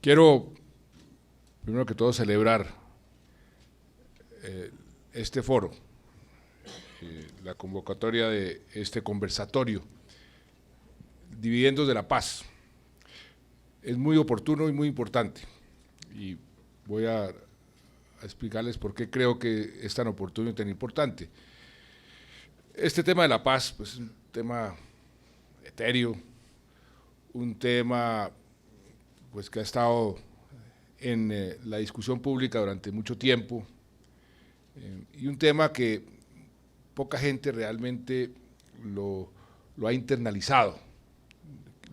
Quiero, primero que todo, celebrar este foro, la convocatoria de este conversatorio, Dividendos de la Paz. Es muy oportuno y muy importante, y voy a explicarles por qué creo que es tan oportuno y tan importante. Este tema de la paz, pues, es un tema etéreo, un tema pues que ha estado en la discusión pública durante mucho tiempo, y un tema que poca gente realmente lo ha internalizado,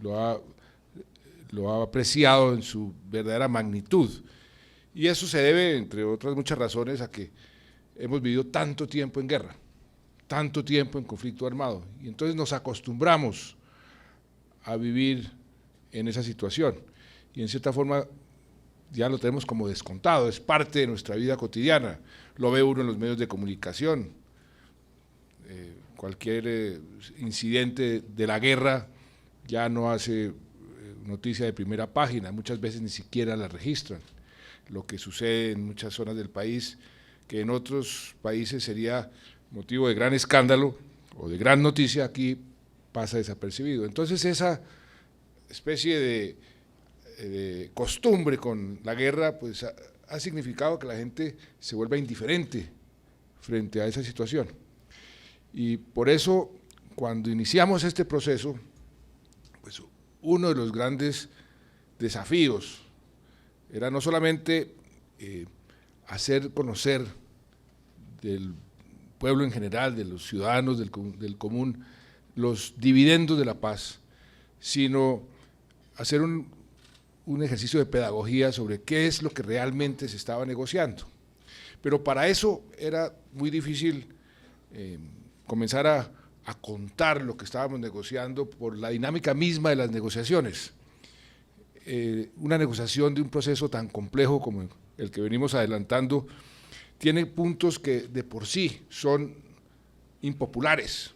lo ha apreciado en su verdadera magnitud, y eso se debe, entre otras muchas razones, a que hemos vivido tanto tiempo en guerra, tanto tiempo en conflicto armado, y entonces nos acostumbramos a vivir en esa situación, y en cierta forma ya lo tenemos como descontado, es parte de nuestra vida cotidiana, lo ve uno en los medios de comunicación, cualquier incidente de la guerra ya no hace noticia de primera página, muchas veces ni siquiera la registran, lo que sucede en muchas zonas del país, que en otros países sería motivo de gran escándalo o de gran noticia, aquí pasa desapercibido. Entonces esa especie de costumbre con la guerra pues ha significado que la gente se vuelva indiferente frente a esa situación, y por eso cuando iniciamos este proceso, pues uno de los grandes desafíos era no solamente hacer conocer del pueblo en general, de los ciudadanos del común, los dividendos de la paz, sino hacer un ejercicio de pedagogía sobre qué es lo que realmente se estaba negociando. Pero para eso era muy difícil comenzar a contar lo que estábamos negociando por la dinámica misma de las negociaciones. Una negociación de un proceso tan complejo como el que venimos adelantando tiene puntos que de por sí son impopulares.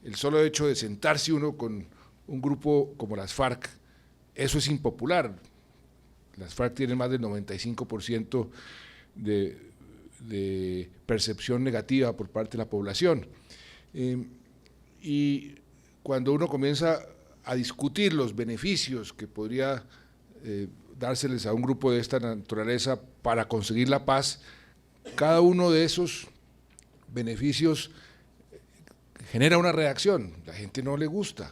El solo hecho de sentarse uno con un grupo como las FARC, eso es impopular. Las FARC tienen más del 95% de percepción negativa por parte de la población. Y cuando uno comienza a discutir los beneficios que podría dárseles a un grupo de esta naturaleza para conseguir la paz, cada uno de esos beneficios genera una reacción, la gente no le gusta,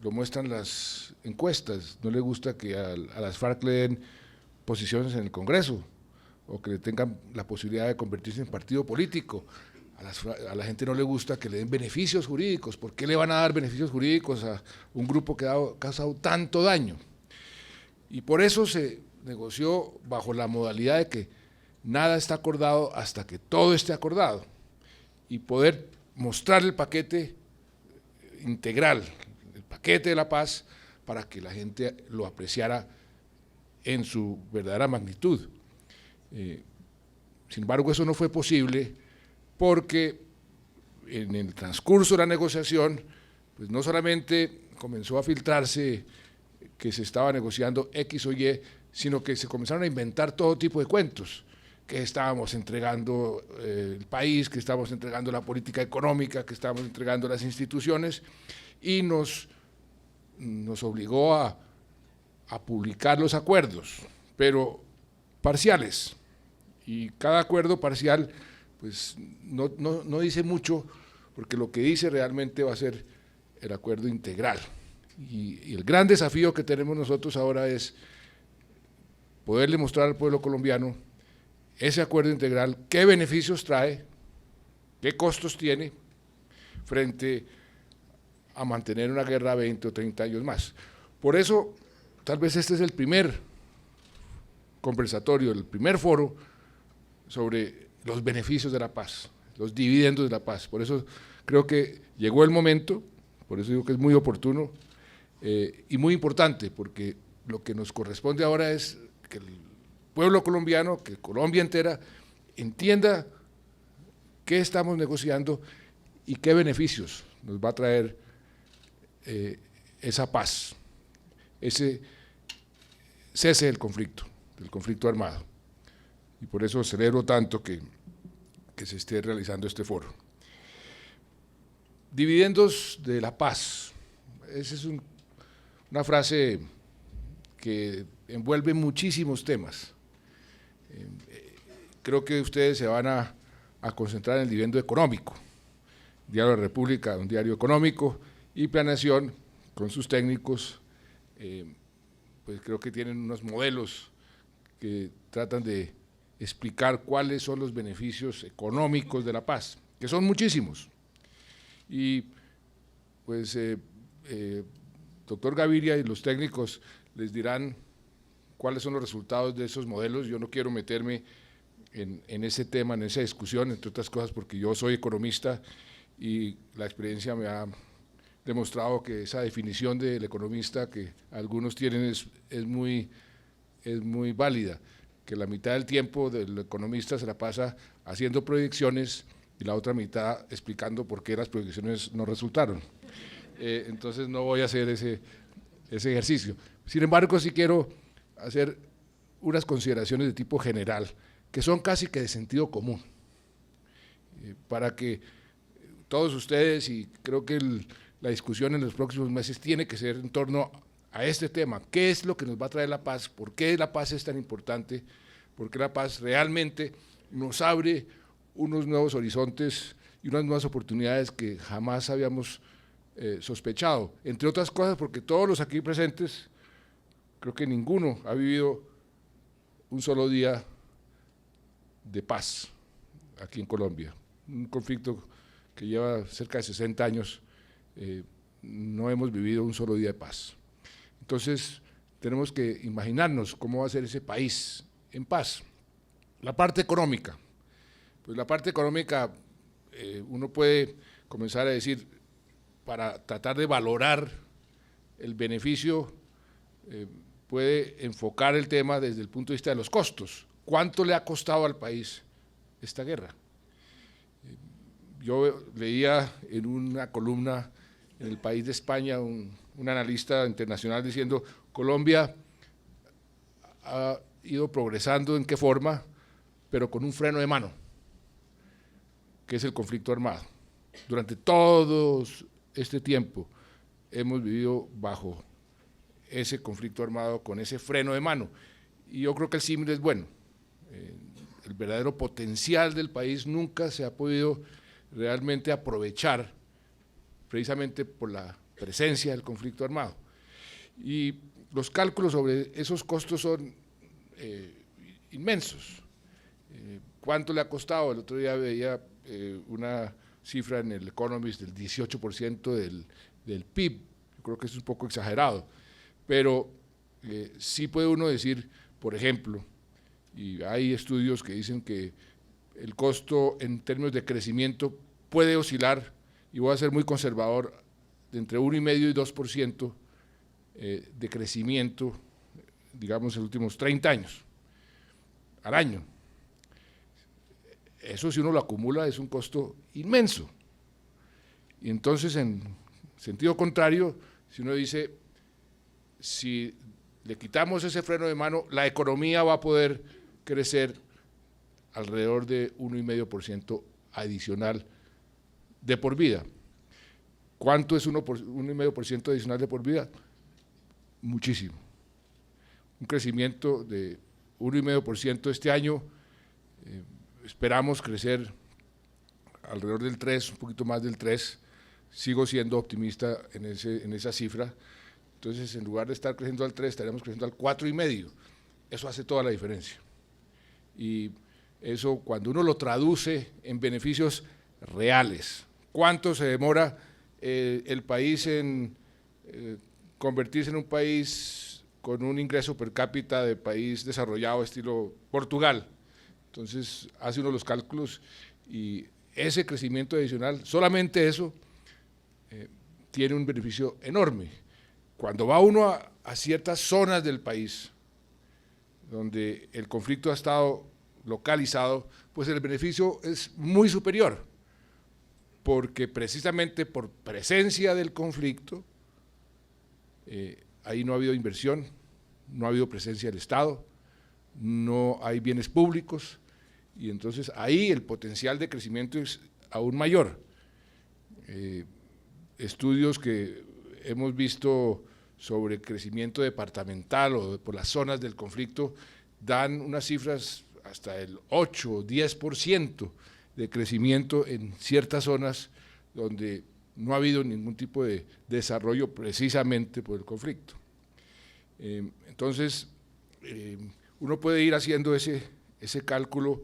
lo muestran las encuestas, no le gusta que a las FARC le den posiciones en el Congreso o que le tengan la posibilidad de convertirse en partido político, a la gente no le gusta que le den beneficios jurídicos. ¿Por qué le van a dar beneficios jurídicos a un grupo que ha causado tanto daño? Y por eso se negoció bajo la modalidad de que nada está acordado hasta que todo esté acordado, y poder mostrar el paquete integral, el paquete de la paz, para que la gente lo apreciara en su verdadera magnitud. Sin embargo, eso no fue posible porque en el transcurso de la negociación, pues no solamente comenzó a filtrarse que se estaba negociando X o Y, sino que se comenzaron a inventar todo tipo de cuentos, que estábamos entregando el país, que estábamos entregando la política económica, que estábamos entregando las instituciones, y nos obligó a publicar los acuerdos, pero parciales, y cada acuerdo parcial pues no dice mucho, porque lo que dice realmente va a ser el acuerdo integral, y el gran desafío que tenemos nosotros ahora es poderle mostrar al pueblo colombiano ese acuerdo integral, qué beneficios trae, qué costos tiene frente a mantener una guerra 20 o 30 años más. Por eso, tal vez este es el primer conversatorio, el primer foro sobre los beneficios de la paz, los dividendos de la paz. Por eso creo que llegó el momento, por eso digo que es muy oportuno y muy importante, porque lo que nos corresponde ahora es que el pueblo colombiano, que Colombia entera, entienda qué estamos negociando y qué beneficios nos va a traer esa paz, ese cese del conflicto armado. Y por eso celebro tanto que se esté realizando este foro. Dividendos de la paz. Esa es una frase que envuelve muchísimos temas. Creo que ustedes se van a concentrar en el dividendo económico. Diario de la República, un diario económico, y Planeación, con sus técnicos, pues creo que tienen unos modelos que tratan de explicar cuáles son los beneficios económicos de la paz, que son muchísimos. Y pues doctor Gaviria y los técnicos les dirán cuáles son los resultados de esos modelos. Yo no quiero meterme en ese tema, en esa discusión, entre otras cosas porque yo soy economista y la experiencia me ha demostrado que esa definición del economista que algunos tienen es muy válida, que la mitad del tiempo del economista se la pasa haciendo proyecciones y la otra mitad explicando por qué las proyecciones no resultaron. Entonces no voy a hacer ese ejercicio. Sin embargo, sí quiero hacer unas consideraciones de tipo general, que son casi que de sentido común, para que todos ustedes, y creo que la discusión en los próximos meses tiene que ser en torno a este tema: ¿qué es lo que nos va a traer la paz? ¿Por qué la paz es tan importante? ¿Por qué la paz realmente nos abre unos nuevos horizontes y unas nuevas oportunidades que jamás habíamos sospechado? Entre otras cosas porque todos los aquí presentes, creo que ninguno ha vivido un solo día de paz aquí en Colombia. Un conflicto que lleva cerca de 60 años, no hemos vivido un solo día de paz. Entonces, tenemos que imaginarnos cómo va a ser ese país en paz. La parte económica. Pues la parte económica, uno puede comenzar a decir, para tratar de valorar el beneficio, puede enfocar el tema desde el punto de vista de los costos. ¿Cuánto le ha costado al país esta guerra? Yo leía en una columna en El País de España un analista internacional diciendo: Colombia ha ido progresando, ¿en qué forma? Pero con un freno de mano, que es el conflicto armado. Durante todo este tiempo hemos vivido bajo ese conflicto armado, con ese freno de mano, y yo creo que el símil es bueno. El verdadero potencial del país nunca se ha podido realmente aprovechar, precisamente por la presencia del conflicto armado. Y los cálculos sobre esos costos son inmensos. ¿Cuánto le ha costado? El otro día veía una cifra en el Economist del 18% del PIB. Yo creo que es un poco exagerado, pero sí puede uno decir, por ejemplo, y hay estudios que dicen que el costo en términos de crecimiento puede oscilar, y voy a ser muy conservador, de entre 1,5 y 2% de crecimiento, digamos, en los últimos 30 años, al año. Eso, si uno lo acumula, es un costo inmenso. Y entonces, en sentido contrario, si uno dice, si le quitamos ese freno de mano, la economía va a poder crecer alrededor de 1,5% adicional de por vida. ¿Cuánto es 1,5% adicional de por vida? Muchísimo. Un crecimiento de 1,5% este año, esperamos crecer alrededor del 3, un poquito más del 3, sigo siendo optimista en esa cifra. Entonces, en lugar de estar creciendo al 3, estaremos creciendo al 4,5. Eso hace toda la diferencia. Y eso, cuando uno lo traduce en beneficios reales, ¿cuánto se demora el país en convertirse en un país con un ingreso per cápita de país desarrollado estilo Portugal? Entonces, hace uno los cálculos y ese crecimiento adicional, solamente eso, tiene un beneficio enorme. Cuando va uno a ciertas zonas del país donde el conflicto ha estado localizado, pues el beneficio es muy superior, porque precisamente por presencia del conflicto, ahí no ha habido inversión, no ha habido presencia del Estado, no hay bienes públicos, y entonces ahí el potencial de crecimiento es aún mayor. Estudios que hemos visto sobre crecimiento departamental o por las zonas del conflicto dan unas cifras hasta el 8 o 10% de crecimiento en ciertas zonas donde no ha habido ningún tipo de desarrollo precisamente por el conflicto. Entonces, uno puede ir haciendo ese cálculo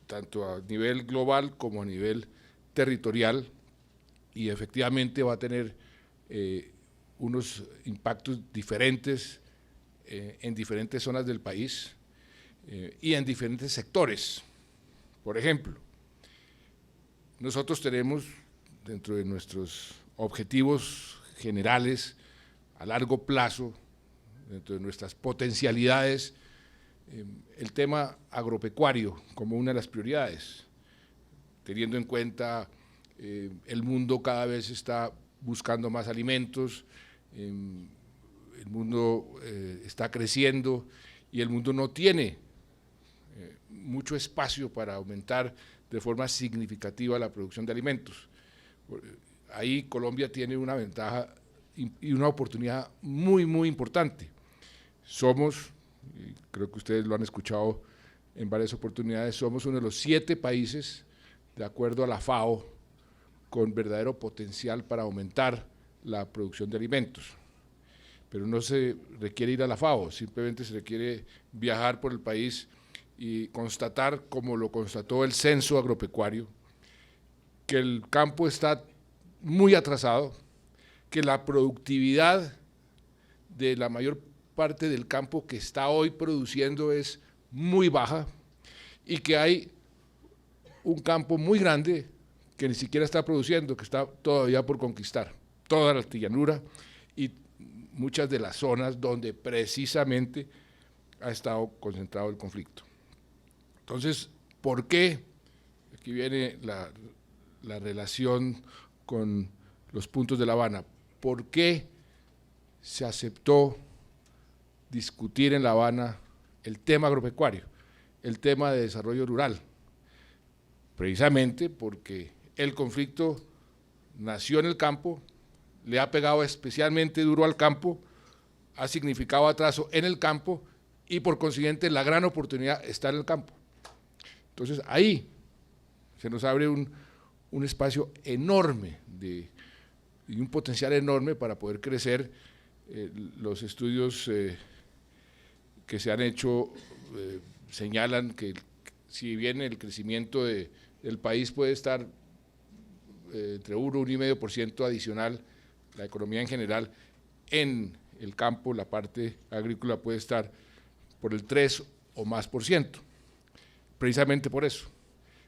tanto a nivel global como a nivel territorial, y efectivamente va a tener unos impactos diferentes en diferentes zonas del país y en diferentes sectores. Por ejemplo, nosotros tenemos dentro de nuestros objetivos generales a largo plazo, dentro de nuestras potencialidades, el tema agropecuario como una de las prioridades, teniendo en cuenta el mundo cada vez está buscando más alimentos, el mundo está creciendo y el mundo no tiene mucho espacio para aumentar de forma significativa la producción de alimentos. Ahí Colombia tiene una ventaja y una oportunidad muy, muy importante. Somos, y creo que ustedes lo han escuchado en varias oportunidades, somos uno de los 7 países, de acuerdo a la FAO, con verdadero potencial para aumentar la producción de alimentos. Pero no se requiere ir a la FAO, simplemente se requiere viajar por el país y constatar, como lo constató el censo agropecuario, que el campo está muy atrasado, que la productividad de la mayor parte del campo que está hoy produciendo es muy baja y que hay un campo muy grande que ni siquiera está produciendo, que está todavía por conquistar, toda la llanura y muchas de las zonas donde precisamente ha estado concentrado el conflicto. Entonces, ¿por qué? Aquí viene la relación con los puntos de La Habana. ¿Por qué se aceptó discutir en La Habana el tema agropecuario, el tema de desarrollo rural? Precisamente porque el conflicto nació en el campo, le ha pegado especialmente duro al campo, ha significado atraso en el campo y por consiguiente la gran oportunidad está en el campo. Entonces ahí se nos abre un espacio enorme y un potencial enorme para poder crecer. Los estudios que se han hecho señalan que si bien el crecimiento del país puede estar entre 1 y 1,5% adicional, la economía en general, en el campo, la parte agrícola puede estar por el 3 o más por ciento, precisamente por eso.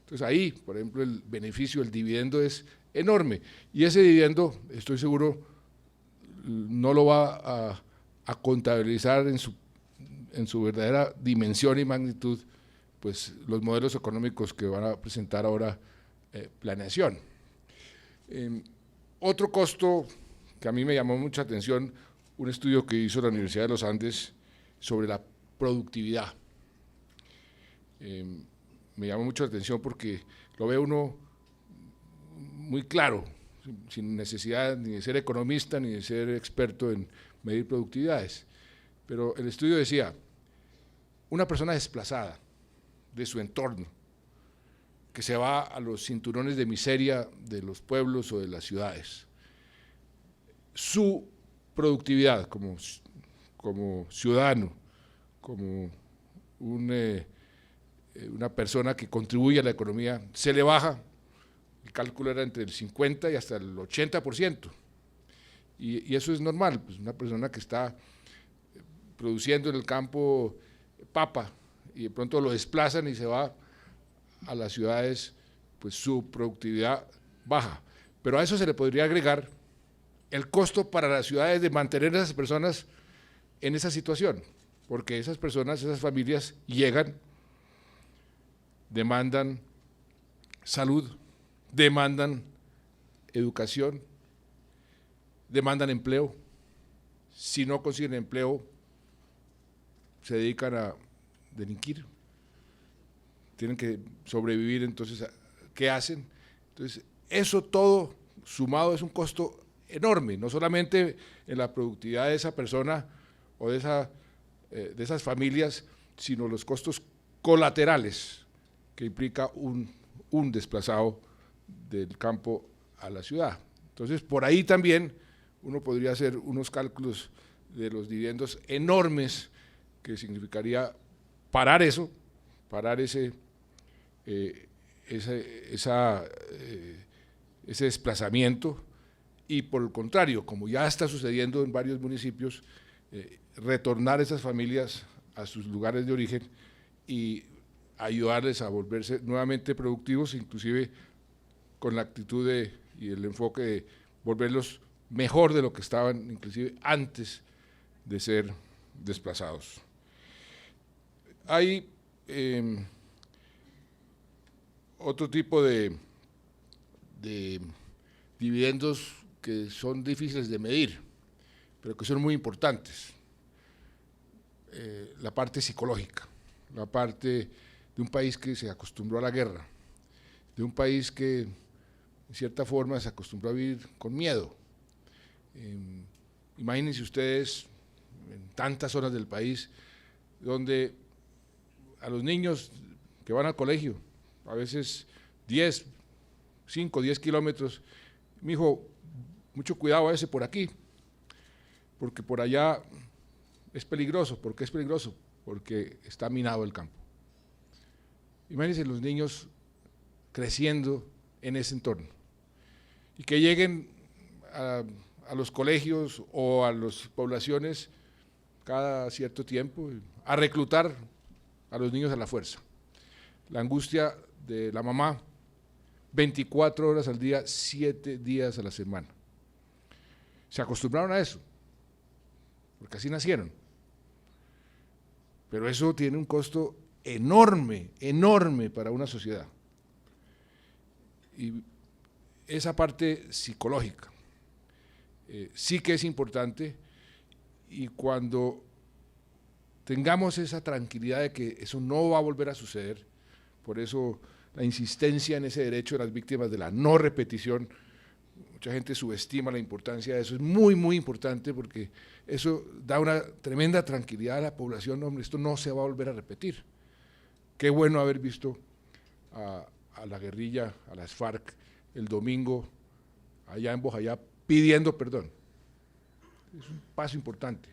Entonces ahí, por ejemplo, el beneficio, el dividendo es enorme, y ese dividendo, estoy seguro, no lo va a contabilizar en su verdadera dimensión y magnitud, pues los modelos económicos que van a presentar ahora planeación. Otro costo que a mí me llamó mucha atención, un estudio que hizo la Universidad de los Andes sobre la productividad. Me llamó mucho la atención porque lo ve uno muy claro, sin necesidad ni de ser economista ni de ser experto en medir productividades. Pero el estudio decía, una persona desplazada de su entorno, que se va a los cinturones de miseria de los pueblos o de las ciudades, su productividad como ciudadano, como una persona que contribuye a la economía, se le baja, el cálculo era entre el 50 y hasta el 80%, y eso es normal, pues una persona que está produciendo en el campo papa y de pronto lo desplazan y se va a las ciudades, pues su productividad baja. Pero a eso se le podría agregar el costo para las ciudades de mantener a esas personas en esa situación, porque esas personas, esas familias llegan, demandan salud, demandan educación, demandan empleo. Si no consiguen empleo, se dedican a delinquir. Tienen que sobrevivir, entonces, ¿qué hacen? Entonces, eso todo sumado es un costo enorme, no solamente en la productividad de esa persona o de esas familias, sino los costos colaterales que implica un desplazado del campo a la ciudad. Entonces, por ahí también uno podría hacer unos cálculos de los dividendos enormes que significaría parar eso, parar ese desplazamiento y, por el contrario, como ya está sucediendo en varios municipios, retornar esas familias a sus lugares de origen y ayudarles a volverse nuevamente productivos, inclusive con la actitud y el enfoque de volverlos mejor de lo que estaban, inclusive antes de ser desplazados. Hay otro tipo de dividendos que son difíciles de medir, pero que son muy importantes. La parte psicológica, la parte de un país que se acostumbró a la guerra, de un país que en cierta forma se acostumbró a vivir con miedo. Imagínense ustedes en tantas zonas del país donde a los niños que van al colegio, a veces 5, 10 kilómetros, mi hijo, mucho cuidado a ese por aquí, porque por allá es peligroso. ¿Por qué es peligroso? Porque está minado el campo. Imagínense los niños creciendo en ese entorno y que lleguen a los colegios o a las poblaciones cada cierto tiempo a reclutar a los niños a la fuerza. La angustia de la mamá, 24 horas al día, 7 días a la semana. Se acostumbraron a eso, porque así nacieron. Pero eso tiene un costo enorme, enorme para una sociedad. Y esa parte psicológica sí que es importante, y cuando tengamos esa tranquilidad de que eso no va a volver a suceder, por eso la insistencia en ese derecho de las víctimas de la no repetición, mucha gente subestima la importancia de eso, es muy, muy importante porque eso da una tremenda tranquilidad a la población. Hombre, esto no se va a volver a repetir. Qué bueno haber visto a la guerrilla, a las FARC, el domingo, allá en Bojayá, pidiendo perdón. Es un paso importante,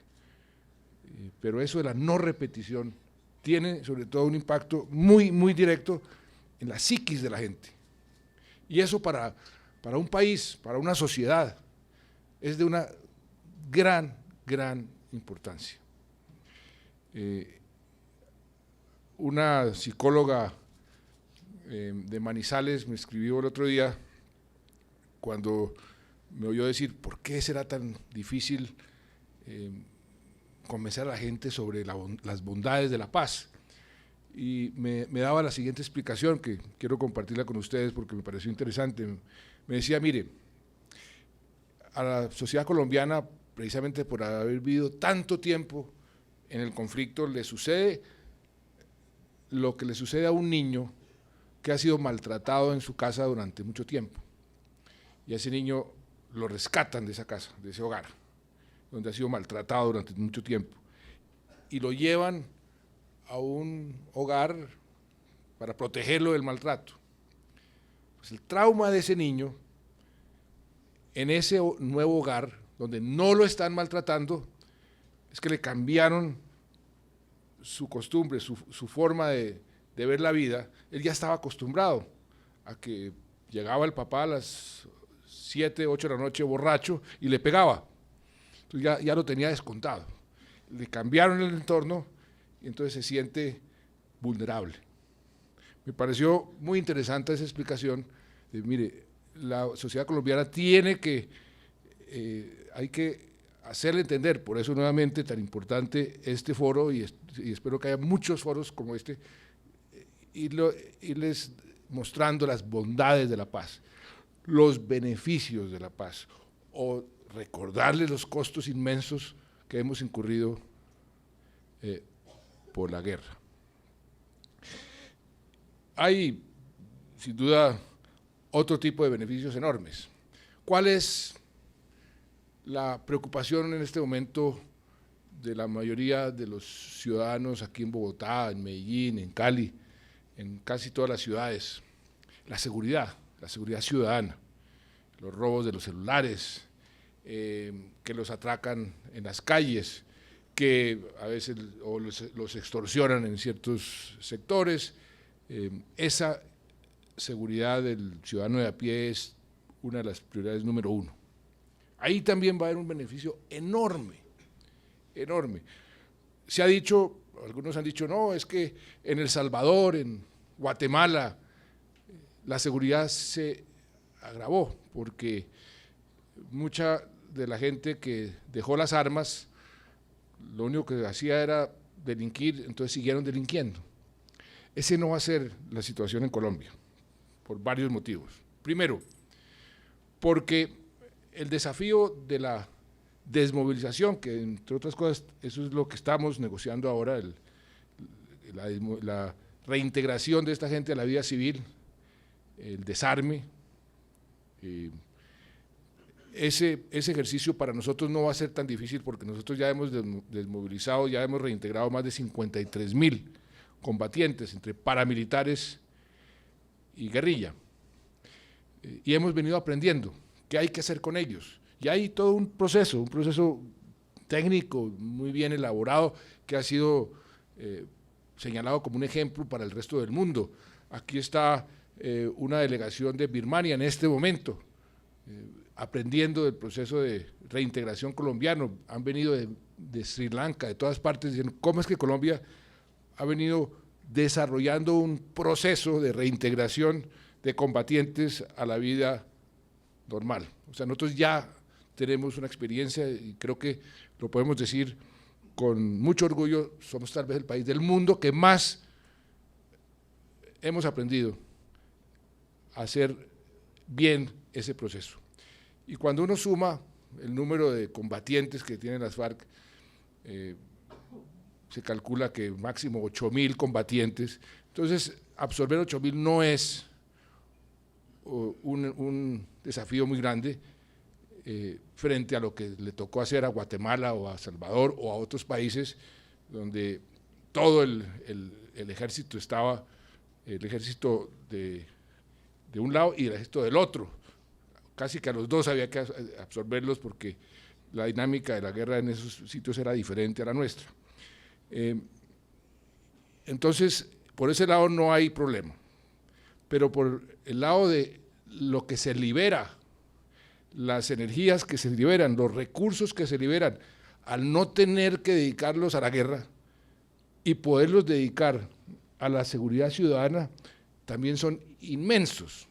pero eso de la no repetición tiene sobre todo un impacto muy, muy directo en la psiquis de la gente. Y eso para un país, para una sociedad, es de una gran, gran importancia. Una psicóloga de Manizales me escribió el otro día cuando me oyó decir, ¿por qué será tan difícil convencer a la gente sobre las bondades de la paz? Y me daba la siguiente explicación que quiero compartirla con ustedes porque me pareció interesante. Me decía, mire, a la sociedad colombiana, precisamente por haber vivido tanto tiempo en el conflicto, le sucede lo que le sucede a un niño que ha sido maltratado en su casa durante mucho tiempo. Y a ese niño lo rescatan de esa casa, de ese hogar, donde ha sido maltratado durante mucho tiempo, y lo llevan a un hogar para protegerlo del maltrato. Pues el trauma de ese niño en ese nuevo hogar, donde no lo están maltratando, es que le cambiaron su costumbre, su forma de ver la vida. Él ya estaba acostumbrado a que llegaba el papá a las 7, 8 de la noche borracho y le pegaba. Entonces ya lo tenía descontado. Le cambiaron el entorno y entonces se siente vulnerable. Me pareció muy interesante esa explicación de, mire, la sociedad colombiana tiene que, hay que hacerle entender, por eso nuevamente tan importante este foro, y espero que haya muchos foros como este, irles mostrando las bondades de la paz. los beneficios de la paz o recordarles los costos inmensos que hemos incurrido por la guerra. Hay, sin duda, otro tipo de beneficios enormes. ¿Cuál es la preocupación en este momento de la mayoría de los ciudadanos aquí en Bogotá, en Medellín, en Cali, en casi todas las ciudades? La seguridad ciudadana, los robos de los celulares, que los atracan en las calles, que a veces los extorsionan en ciertos sectores. Esa seguridad del ciudadano de a pie es una de las prioridades número uno. Ahí también va a haber un beneficio enorme, enorme. Se ha dicho, algunos han dicho, no, es que en El Salvador, en Guatemala, la seguridad se agravó porque mucha de la gente que dejó las armas, lo único que hacía era delinquir, entonces siguieron delinquiendo. Ese no va a ser la situación en Colombia, por varios motivos. Primero, porque el desafío de la desmovilización, que entre otras cosas, eso es lo que estamos negociando ahora, la reintegración de esta gente a la vida civil, el desarme, ese ejercicio para nosotros no va a ser tan difícil porque nosotros ya hemos desmovilizado, ya hemos reintegrado más de 53.000 combatientes entre paramilitares y guerrilla. Y hemos venido aprendiendo qué hay que hacer con ellos. Y hay todo un proceso técnico muy bien elaborado que ha sido señalado como un ejemplo para el resto del mundo. Aquí está una delegación de Birmania en este momento, aprendiendo del proceso de reintegración colombiano. Han venido de Sri Lanka, de todas partes, diciendo cómo es que Colombia ha venido desarrollando un proceso de reintegración de combatientes a la vida normal. O sea, nosotros ya tenemos una experiencia y creo que lo podemos decir con mucho orgullo, somos tal vez el país del mundo que más hemos aprendido a hacer bien ese proceso. Y cuando uno suma el número de combatientes que tienen las FARC, se calcula que máximo 8.000 combatientes, entonces absorber 8.000 no es un desafío muy grande frente a lo que le tocó hacer a Guatemala o a Salvador o a otros países donde todo el ejército estaba, el ejército de un lado y el ejército del otro, casi que a los dos había que absorberlos porque la dinámica de la guerra en esos sitios era diferente a la nuestra. Entonces, por ese lado no hay problema, pero por el lado de lo que se libera, las energías que se liberan, los recursos que se liberan, al no tener que dedicarlos a la guerra y poderlos dedicar a la seguridad ciudadana, también son inmensos.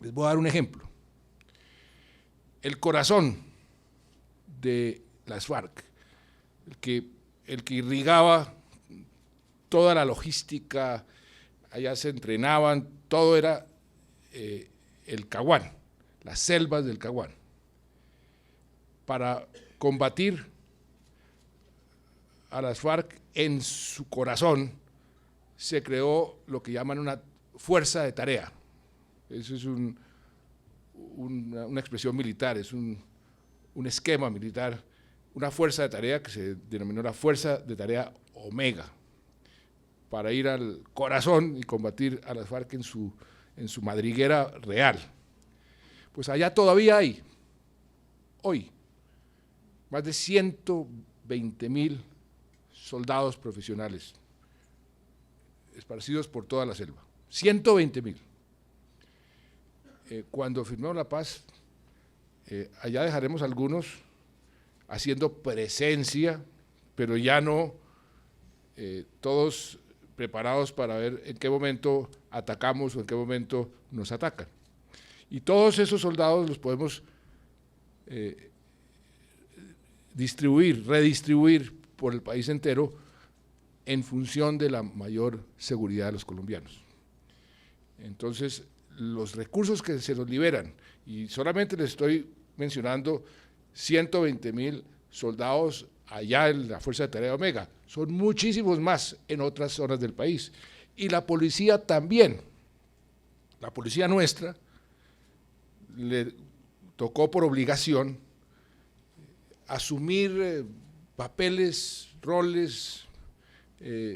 Les voy a dar un ejemplo. El corazón de las FARC, el que irrigaba toda la logística, allá se entrenaban, todo era el Caguán, las selvas del Caguán. Para combatir a las FARC en su corazón se creó lo que llaman una fuerza de tarea. Eso es una expresión militar, es un esquema militar, una fuerza de tarea que se denominó la Fuerza de Tarea Omega, para ir al corazón y combatir a las FARC en su madriguera real. Pues allá todavía hay, hoy, más de 120.000 soldados profesionales esparcidos por toda la selva, 120.000. Cuando firmemos la paz, allá dejaremos algunos haciendo presencia, pero ya no todos preparados para ver en qué momento atacamos o en qué momento nos atacan. Y todos esos soldados los podemos redistribuir por el país entero en función de la mayor seguridad de los colombianos. Entonces, los recursos que se nos liberan, y solamente les estoy mencionando 120.000 soldados allá en la Fuerza de Tarea Omega, son muchísimos más en otras zonas del país. Y la policía también, la policía nuestra, le tocó por obligación asumir papeles, roles,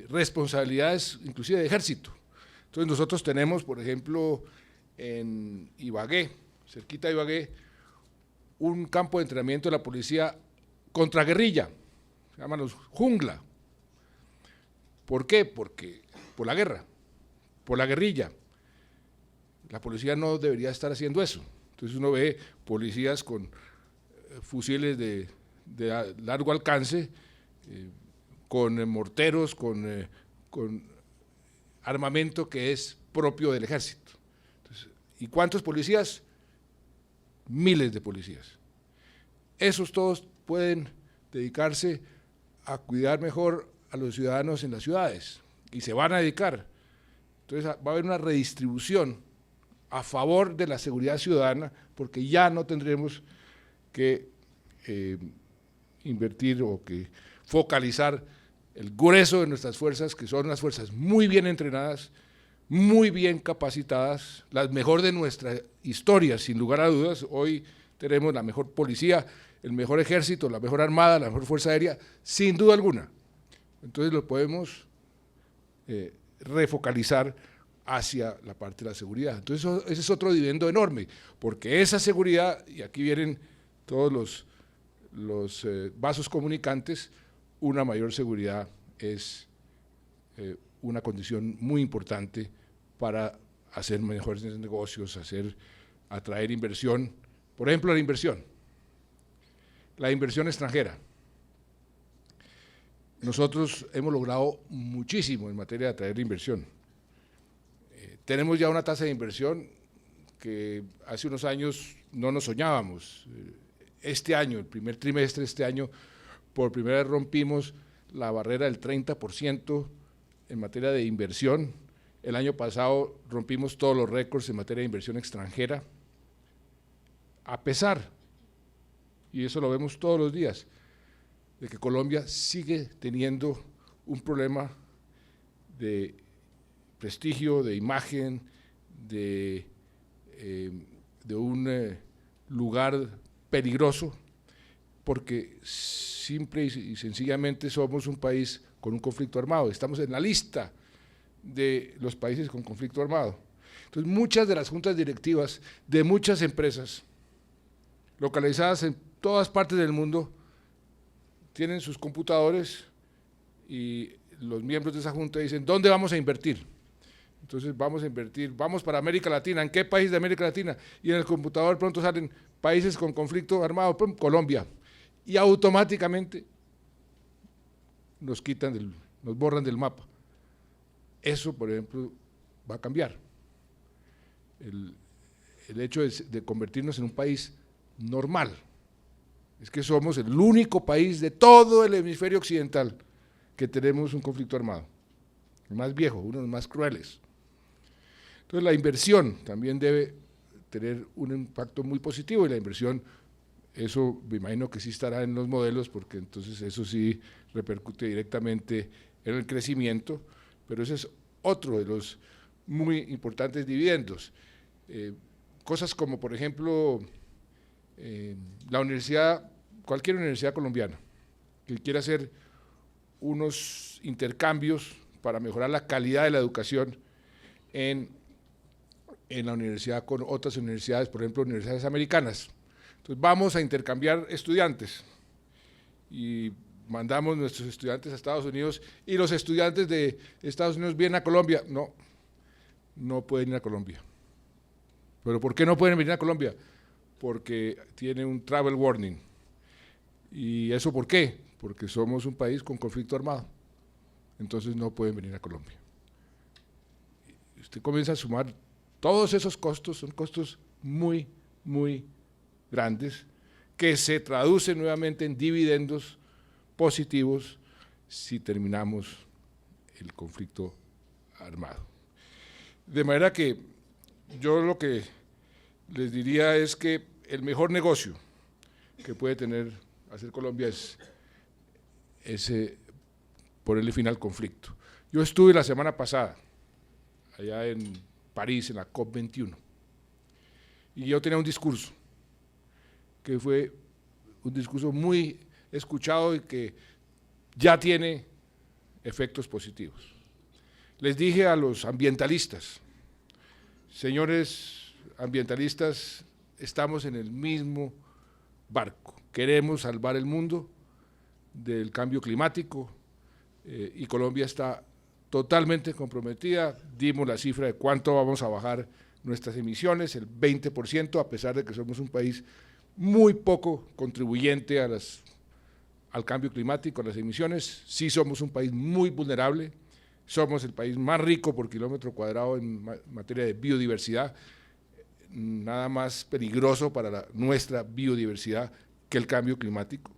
responsabilidades, inclusive de ejército. Entonces nosotros tenemos, por ejemplo, en Ibagué, cerquita de Ibagué, un campo de entrenamiento de la policía contra guerrilla, se llaman los Jungla. ¿Por qué? Porque por la guerra, por la guerrilla. La policía no debería estar haciendo eso. Entonces uno ve policías con fusiles de largo alcance, con morteros, con armamento que es propio del ejército. Entonces, ¿y cuántos policías? Miles de policías. Esos todos pueden dedicarse a cuidar mejor a los ciudadanos en las ciudades y se van a dedicar. Entonces va a haber una redistribución a favor de la seguridad ciudadana, porque ya no tendremos que invertir o que focalizar el grueso de nuestras fuerzas, que son unas fuerzas muy bien entrenadas, muy bien capacitadas, las mejor de nuestra historia, sin lugar a dudas. Hoy tenemos la mejor policía, el mejor ejército, la mejor armada, la mejor fuerza aérea, sin duda alguna. Entonces lo podemos refocalizar hacia la parte de la seguridad. Entonces ese es otro dividendo enorme, porque esa seguridad, y aquí vienen todos los vasos comunicantes, una mayor seguridad es una condición muy importante para hacer mejores negocios, atraer inversión. Por ejemplo, la inversión extranjera. Nosotros hemos logrado muchísimo en materia de atraer inversión. Tenemos ya una tasa de inversión que hace unos años no nos soñábamos. Este año, el primer trimestre de este año, por primera vez rompimos la barrera del 30% en materia de inversión. El año pasado rompimos todos los récords en materia de inversión extranjera, a pesar, y eso lo vemos todos los días, de que Colombia sigue teniendo un problema de prestigio, de imagen, de un lugar peligroso, porque simple y sencillamente somos un país con un conflicto armado, estamos en la lista de los países con conflicto armado. Entonces muchas de las juntas directivas de muchas empresas localizadas en todas partes del mundo tienen sus computadores y los miembros de esa junta dicen, ¿dónde vamos a invertir? Entonces vamos a invertir, vamos para América Latina, ¿en qué país de América Latina? Y en el computador pronto salen países con conflicto armado, Colombia, y automáticamente nos borran del mapa. Eso, por ejemplo, va a cambiar. El hecho de convertirnos en un país normal, es que somos el único país de todo el hemisferio occidental que tenemos un conflicto armado, el más viejo, uno de los más crueles. Entonces la inversión también debe tener un impacto muy positivo, y la inversión, eso me imagino que sí estará en los modelos, porque entonces eso sí repercute directamente en el crecimiento, pero ese es otro de los muy importantes dividendos. Cosas como, por ejemplo, la universidad, cualquier universidad colombiana que quiera hacer unos intercambios para mejorar la calidad de la educación en la universidad con otras universidades, por ejemplo, universidades americanas. Entonces vamos a intercambiar estudiantes y mandamos nuestros estudiantes a Estados Unidos, y los estudiantes de Estados Unidos vienen a Colombia. No pueden ir a Colombia. ¿Pero por qué no pueden venir a Colombia? Porque tiene un travel warning. ¿Y eso por qué? Porque somos un país con conflicto armado. Entonces no pueden venir a Colombia. Usted comienza a sumar todos esos costos, son costos muy, muy grandes, que se traducen nuevamente en dividendos positivos si terminamos el conflicto armado. De manera que yo lo que les diría es que el mejor negocio que puede hacer Colombia es ponerle fin al conflicto. Yo estuve la semana pasada allá en París, en la COP21, y yo tenía un discurso, que fue un discurso muy escuchado y que ya tiene efectos positivos. Les dije a los ambientalistas, señores ambientalistas, estamos en el mismo barco, queremos salvar el mundo del cambio climático y Colombia está totalmente comprometida. Dimos la cifra de cuánto vamos a bajar nuestras emisiones, el 20%, a pesar de que somos un país muy poco contribuyente al cambio climático, a las emisiones. Sí somos un país muy vulnerable, somos el país más rico por kilómetro cuadrado en materia de biodiversidad, nada más peligroso para nuestra biodiversidad que el cambio climático.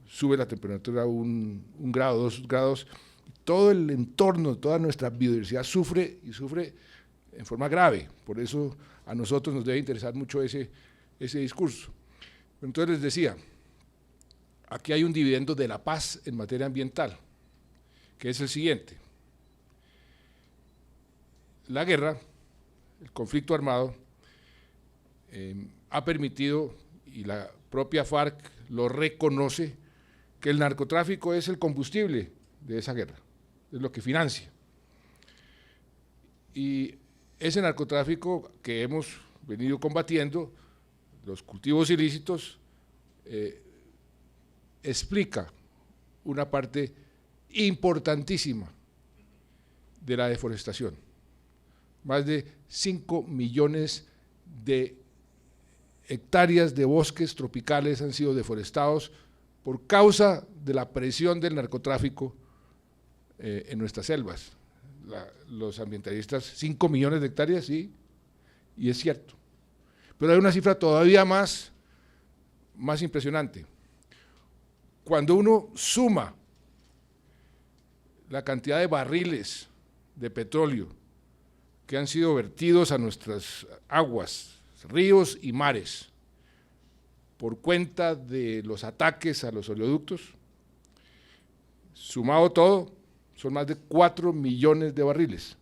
Sube la temperatura un grado, 2 grados, todo el entorno, toda nuestra biodiversidad sufre y sufre en forma grave. Por eso a nosotros nos debe interesar mucho ese discurso. Entonces les decía, aquí hay un dividendo de la paz en materia ambiental, que es el siguiente. La guerra, el conflicto armado, ha permitido, y la propia FARC lo reconoce, que el narcotráfico es el combustible de esa guerra, es lo que financia. Y ese narcotráfico que hemos venido combatiendo, los cultivos ilícitos, explica una parte importantísima de la deforestación. Más de 5 millones de hectáreas de bosques tropicales han sido deforestados por causa de la presión del narcotráfico en nuestras selvas. Los ambientalistas, 5 millones de hectáreas, sí, y es cierto. Pero hay una cifra todavía más impresionante. Cuando uno suma la cantidad de barriles de petróleo que han sido vertidos a nuestras aguas, ríos y mares, por cuenta de los ataques a los oleoductos, sumado todo, son más de 4 millones de barriles.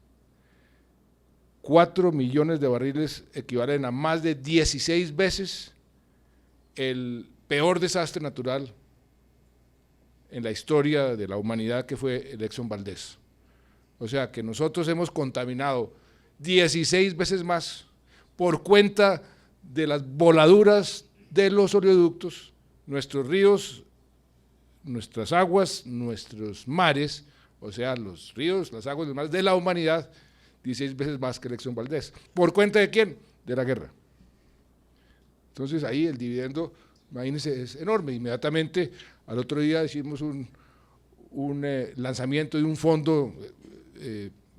4 millones de barriles equivalen a más de 16 veces el peor desastre natural en la historia de la humanidad, que fue el Exxon Valdez. O sea que nosotros hemos contaminado 16 veces más por cuenta de las voladuras de los oleoductos, nuestros ríos, nuestras aguas, nuestros mares, o sea, los ríos, las aguas, los mares de la humanidad, 16 veces más que el Exxon Valdez. ¿Por cuenta de quién? De la guerra. Entonces ahí el dividendo, imagínense, es enorme. Inmediatamente al otro día hicimos un lanzamiento de un fondo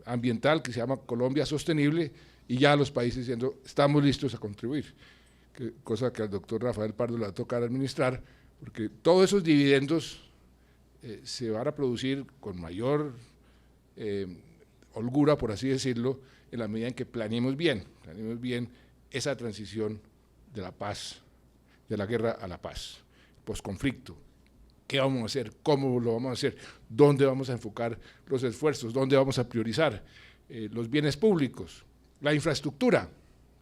ambiental que se llama Colombia Sostenible, y ya los países diciendo, estamos listos a contribuir, cosa que al doctor Rafael Pardo le va a tocar administrar, porque todos esos dividendos se van a producir con mayor holgura, por así decirlo, en la medida en que planeemos bien esa transición de la paz, de la guerra a la paz, posconflicto. ¿Qué vamos a hacer? ¿Cómo lo vamos a hacer? ¿Dónde vamos a enfocar los esfuerzos? ¿Dónde vamos a priorizar los bienes públicos? La infraestructura,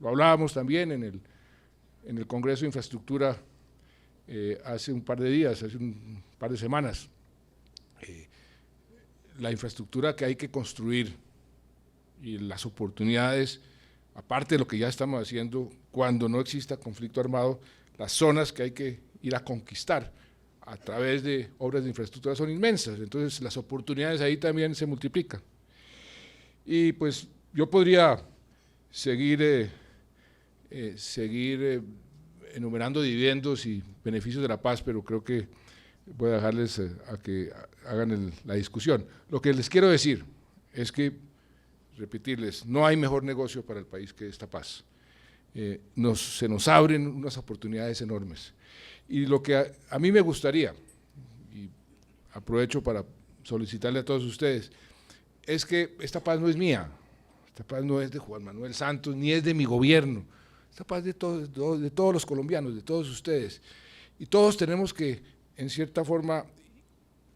lo hablábamos también en el Congreso de Infraestructura hace un par de días, hace un par de semanas. La infraestructura que hay que construir y las oportunidades, aparte de lo que ya estamos haciendo, cuando no exista conflicto armado, las zonas que hay que ir a conquistar a través de obras de infraestructura son inmensas, entonces las oportunidades ahí también se multiplican. Y pues yo podría seguir enumerando dividendos y beneficios de la paz, pero creo que voy a dejarles a que hagan la discusión. Lo que les quiero decir es que, repetirles, no hay mejor negocio para el país que esta paz. Se nos abren unas oportunidades enormes. Y lo que a mí me gustaría, y aprovecho para solicitarle a todos ustedes, es que esta paz no es mía, esta paz no es de Juan Manuel Santos, ni es de mi gobierno, esta paz de todos los colombianos, de todos ustedes. Y todos tenemos que, en cierta forma,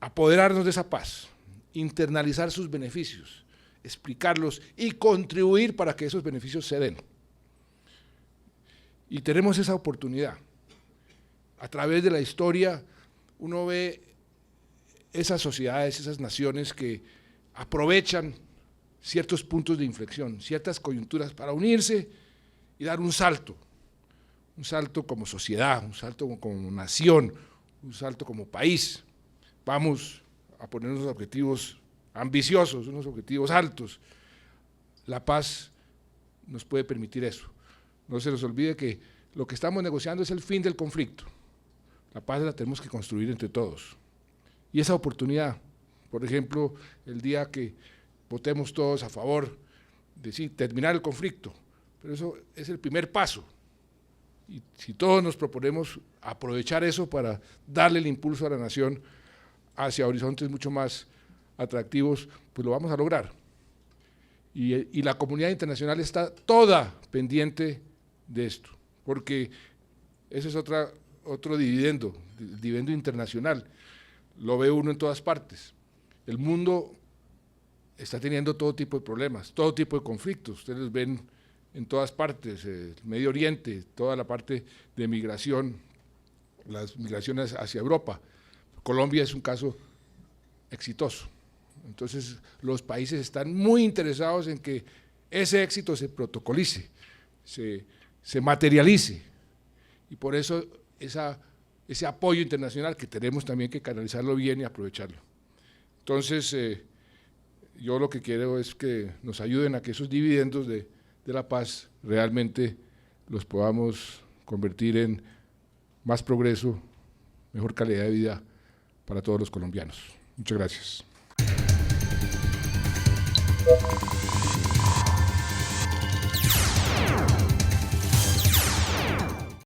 apoderarnos de esa paz, internalizar sus beneficios, explicarlos y contribuir para que esos beneficios se den. Y tenemos esa oportunidad. A través de la historia uno ve esas sociedades, esas naciones que aprovechan ciertos puntos de inflexión, ciertas coyunturas para unirse y dar un salto como sociedad, un salto como nación, un salto como país. Vamos a poner unos objetivos ambiciosos, unos objetivos altos. La paz nos puede permitir eso. No se nos olvide que lo que estamos negociando es el fin del conflicto. La paz la tenemos que construir entre todos. Y esa oportunidad, por ejemplo, el día que votemos todos a favor de sí, terminar el conflicto, pero eso es el primer paso. Y si todos nos proponemos aprovechar eso para darle el impulso a la nación hacia horizontes mucho más atractivos, pues lo vamos a lograr. Y la comunidad internacional está toda pendiente de esto, porque ese es otro dividendo, el dividendo internacional. Lo ve uno en todas partes. El mundo está teniendo todo tipo de problemas, todo tipo de conflictos. Ustedes los ven en todas partes, el Medio Oriente, toda la parte de migración, las migraciones hacia Europa. Colombia es un caso exitoso. Entonces, los países están muy interesados en que ese éxito se protocolice, se materialice. Y por eso ese apoyo internacional que tenemos también que canalizarlo bien y aprovecharlo. Entonces, yo lo que quiero es que nos ayuden a que esos dividendos de la paz realmente los podamos convertir en más progreso, mejor calidad de vida para todos los colombianos. Muchas gracias.